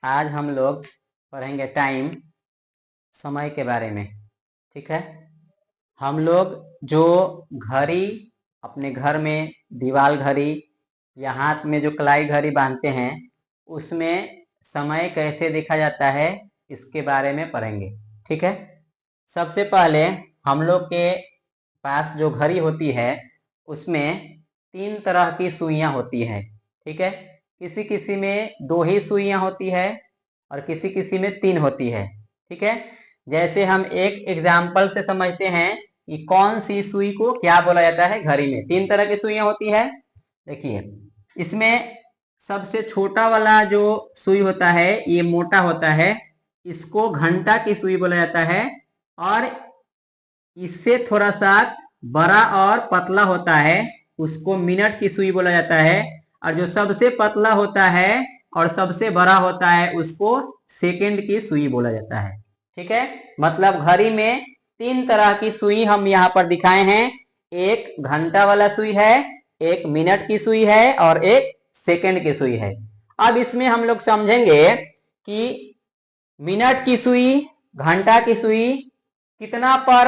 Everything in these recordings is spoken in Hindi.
आज हम लोग पढ़ेंगे टाइम, समय के बारे में। ठीक है, हम लोग जो घड़ी अपने घर में दीवाल घड़ी या हाथ में जो कलाई घड़ी बांधते हैं उसमें समय कैसे देखा जाता है इसके बारे में पढ़ेंगे। ठीक है, सबसे पहले हम लोग के पास जो घड़ी होती है उसमें 3 तरह की सुइयां होती है। ठीक है, किसी किसी में 2 ही सुइयां होती है और किसी किसी में 3 होती है। ठीक है, जैसे हम एक एग्जाम्पल से समझते हैं कि कौन सी सुई को क्या बोला जाता है। घड़ी में 3 तरह की सुइयां होती है। देखिए, इसमें सबसे छोटा वाला जो सुई होता है ये मोटा होता है, इसको घंटा की सुई बोला जाता है। और इससे थोड़ा सा बड़ा और पतला होता है उसको मिनट की सुई बोला जाता है। और जो सबसे पतला होता है और सबसे बड़ा होता है उसको सेकंड की सुई बोला जाता है। ठीक है, मतलब घड़ी में 3 तरह की सुई हम यहाँ पर दिखाए हैं। एक घंटा वाला सुई है, एक मिनट की सुई है और एक सेकंड की सुई है। अब इसमें हम लोग समझेंगे कि मिनट की सुई, घंटा की सुई कितना पर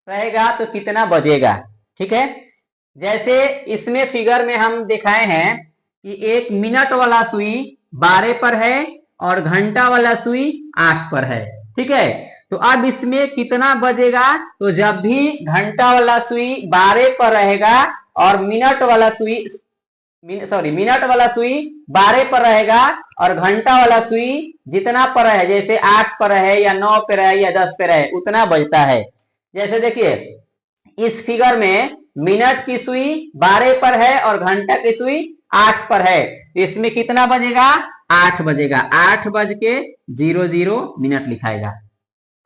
रहेगा तो कितना बजेगा। ठीक है, जैसे इसमें फिगर में हम दिखाए हैं कि एक मिनट वाला सुई 12 पर है और घंटा वाला सुई 8 पर है। ठीक है, तो अब इसमें कितना बजेगा, तो जब भी घंटा वाला सुई 12 पर रहेगा और मिनट वाला सुई 12 पर रहेगा और घंटा वाला सुई जितना पर है, जैसे 8 पर है या 9 पर है या 10 पर है, उतना बजता है। जैसे देखिए इस फिगर में मिनट की सुई 12 पर है और घंटा की सुई 8 पर है, इसमें कितना बजेगा, 8 बजेगा। 8:00 लिखाएगा।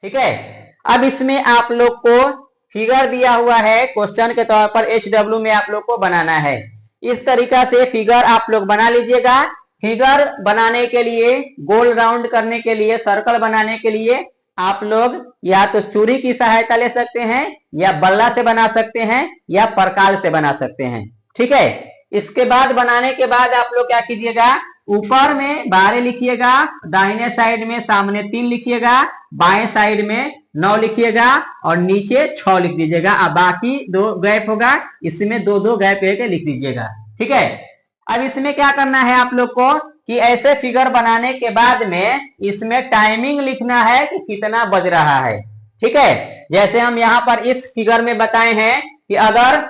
ठीक है, अब इसमें आप लोग को फिगर दिया हुआ है, क्वेश्चन के तौर पर HW में आप लोग को बनाना है। इस तरीका से फिगर आप लोग बना लीजिएगा। फिगर बनाने के लिए, गोल राउंड करने के लिए, सर्कल बनाने के लिए आप लोग या तो चूड़ी की सहायता ले सकते हैं या बल्ला से बना सकते हैं या परकाल से बना सकते हैं। ठीक है, इसके बाद बनाने के बाद आप लोग क्या कीजिएगा, ऊपर में 12 लिखिएगा, दाहिने साइड में सामने 3 लिखिएगा, बाएं साइड में 9 लिखिएगा और नीचे 6 लिख दीजिएगा। अब बाकी 2 गैप होगा, इसमें 2-2 गैप करके लिख दीजिएगा। ठीक है, अब इसमें क्या करना है आप लोग को कि ऐसे फिगर बनाने के बाद में इसमें टाइमिंग लिखना है कि कितना बज रहा है। ठीक है, जैसे हम यहाँ पर इस फिगर में बताए हैं कि अगर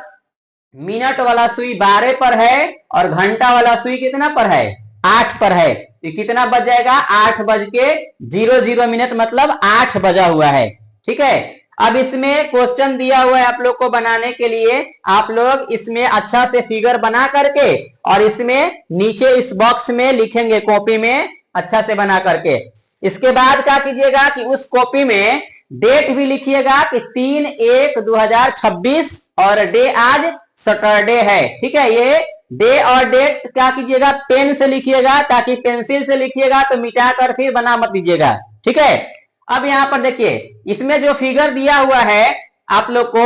मिनट वाला सुई 12 पर है और घंटा वाला सुई कितना पर है, 8 पर है, तो कितना बज जाएगा, 8:00 मतलब 8 बजा हुआ है। ठीक है, अब इसमें क्वेश्चन दिया हुआ है आप लोग को बनाने के लिए, आप लोग इसमें अच्छा से फिगर बना करके और इसमें नीचे इस बॉक्स में लिखेंगे, कॉपी में अच्छा से बना करके। इसके बाद क्या कीजिएगा कि उस कॉपी में डेट भी लिखिएगा कि 3/1/2026 और डे आज सैटरडे है। ठीक है, ये डे और डेट क्या कीजिएगा, पेन से लिखिएगा, ताकि पेंसिल से लिखिएगा तो मिटा कर फिर बना मत दीजिएगा। ठीक है, अब यहाँ पर देखिए इसमें जो फिगर दिया हुआ है आप लोग को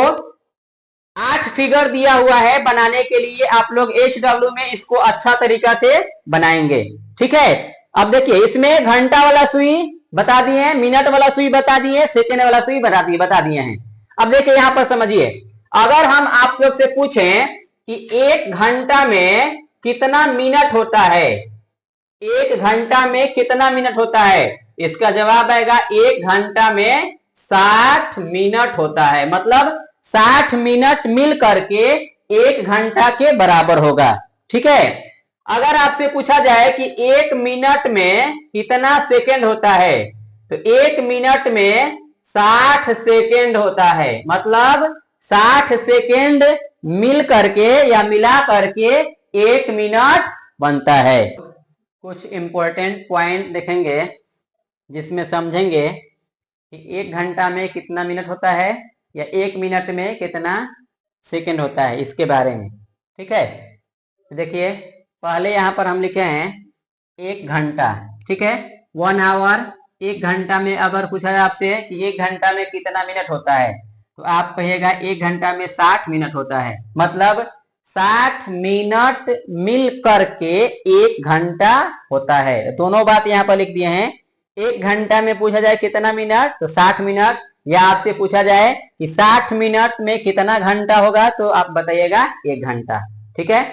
8 फिगर दिया हुआ है बनाने के लिए। आप लोग HW में इसको अच्छा तरीका से बनाएंगे। ठीक है, अब देखिए इसमें घंटा वाला सुई बता दिए, मिनट वाला सुई बता दिए, सेकेंड वाला सुई बता दिए हैं। अब देखिए यहाँ पर समझिए, अगर हम आप लोग से पूछें कि 1 घंटा में कितना मिनट होता है, 1 घंटा में कितना मिनट होता है, इसका जवाब आएगा 1 घंटा में 60 मिनट होता है। मतलब 60 मिनट मिल करके 1 घंटा के बराबर होगा। ठीक है, अगर आपसे पूछा जाए कि 1 मिनट में कितना सेकेंड होता है, तो 1 मिनट में 60 सेकेंड होता है। मतलब 60 सेकेंड मिल करके या मिला करके 1 मिनट बनता है। कुछ इंपॉर्टेंट पॉइंट देखेंगे जिसमें समझेंगे कि 1 घंटा में कितना मिनट होता है या 1 मिनट में कितना सेकंड होता है, इसके बारे में। ठीक है, देखिए पहले यहाँ पर हम लिखे हैं 1 घंटा। ठीक है, 1 आवर। 1 घंटा में अगर पूछा जाए आपसे कि 1 घंटा में कितना मिनट होता है, तो आप कहिएगा 1 घंटा में 60 मिनट होता है। मतलब 60 मिनट मिल करके 1 घंटा होता है। दोनों बात यहाँ पर लिख दिए हैं। 1 घंटा में पूछा जाए कितना मिनट, तो 60 मिनट, या आपसे पूछा जाए कि 60 मिनट में कितना घंटा होगा, तो आप बताइएगा 1 घंटा। ठीक है।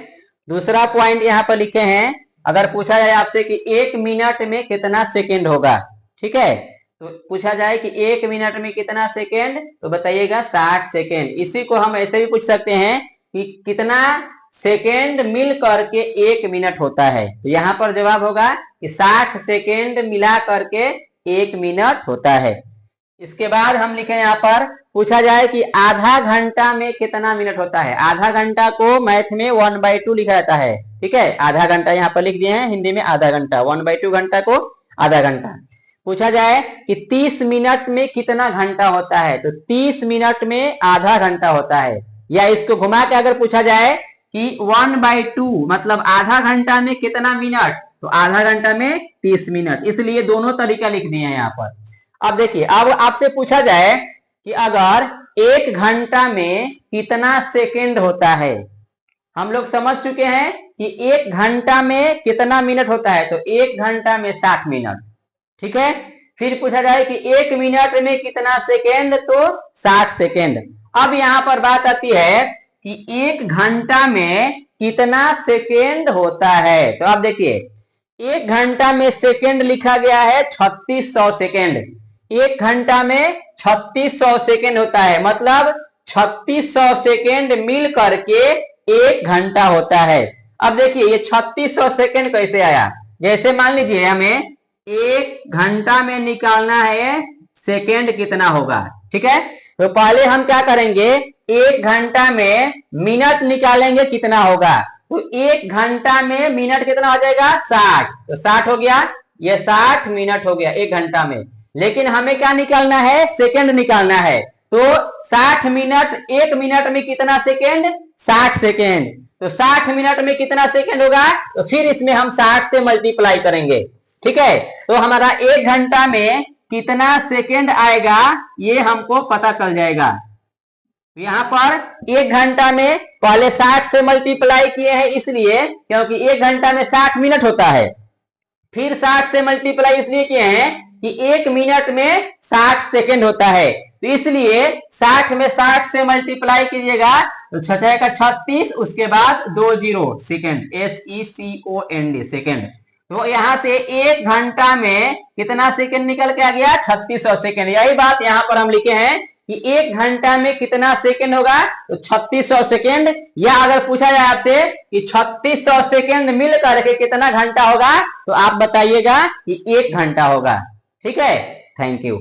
दूसरा पॉइंट यहाँ पर लिखे हैं, अगर पूछा जाए आपसे कि 1 मिनट में कितना सेकेंड होगा, ठीक है, तो पूछा जाए कि 1 मिनट में कितना सेकेंड, तो बताइएगा 60 सेकेंड। इसी को हम ऐसे भी पूछ सकते हैं कि कितना सेकेंड मिल करके 1 मिनट होता है, तो यहाँ पर जवाब होगा कि 60 सेकेंड मिला करके 1 मिनट होता है। इसके बाद हम लिखे यहाँ पर, पूछा जाए कि आधा घंटा में कितना मिनट होता है। आधा घंटा को मैथ में 1/2 लिखा जाता है। ठीक है, आधा घंटा यहाँ पर लिख दिए हैं, हिंदी में आधा घंटा, 1/2 घंटा को आधा घंटा। पूछा जाए कि 30 मिनट में कितना घंटा होता है, तो 30 मिनट में आधा घंटा होता है। या इसको घुमा के अगर पूछा जाए कि 1/2 मतलब आधा घंटा में कितना मिनट, तो आधा घंटा में 30 मिनट। इसलिए दोनों तरीका लिख दिए हैं यहाँ पर। अब देखिए, अब आपसे पूछा जाए कि अगर 1 घंटा में कितना सेकेंड होता है। हम लोग समझ चुके हैं कि 1 घंटा में कितना मिनट होता है, तो 1 घंटा में 60 मिनट। ठीक है। फिर पूछा जाए कि 1 मिनट में कितना सेकेंड, तो 60 सेकेंड। अब यहाँ पर बात आती है कि 1 घंटा में कितना सेकेंड होता है। तो अब देखिए, 1 घंटा में सेकेंड लिखा गया है 3600 सेकेंड। 1 घंटा में 3600 सेकेंड होता है, मतलब 3600 सेकेंड मिल करके 1 घंटा होता है। अब देखिए, ये 3600 सेकेंड कैसे आया। जैसे मान लीजिए हमें 1 घंटा में निकालना है सेकेंड कितना होगा। ठीक है, तो पहले हम क्या करेंगे, 1 घंटा में मिनट निकालेंगे कितना होगा। तो 1 घंटा में मिनट कितना हो जाएगा, 60। तो 60 हो गया, ये 60 मिनट हो गया 1 घंटा में। लेकिन हमें क्या निकालना है, सेकेंड निकालना है। तो 60 मिनट, 1 मिनट में कितना सेकेंड, 60 सेकेंड। तो 60 मिनट में कितना सेकेंड होगा, तो फिर इसमें हम 60 से मल्टीप्लाई करेंगे। ठीक है, तो हमारा 1 घंटा में कितना सेकेंड आएगा ये हमको पता चल जाएगा। यहाँ पर 1 घंटा में पहले 60 से मल्टीप्लाई किए हैं, इसलिए क्योंकि 1 घंटा में 60 मिनट होता है। फिर 60 से मल्टीप्लाई इसलिए किए हैं कि 1 मिनट में 60 सेकेंड होता है, तो इसलिए 60 में 60 से मल्टीप्लाई कीजिएगा तो 6 का 36, उसके बाद 20 सेकेंड, SECOND सेकेंड। तो यहाँ से 1 घंटा में कितना सेकेंड निकल के आ गया, 3600 सेकेंड। यही बात यहाँ पर हम लिखे हैं कि 1 घंटा में कितना सेकेंड होगा, तो 3600 सेकेंड। या अगर पूछा जाए आपसे कि 3600 सेकेंड मिल करके कितना घंटा होगा, तो आप बताइएगा कि 1 घंटा होगा। ठीक है, थैंक यू।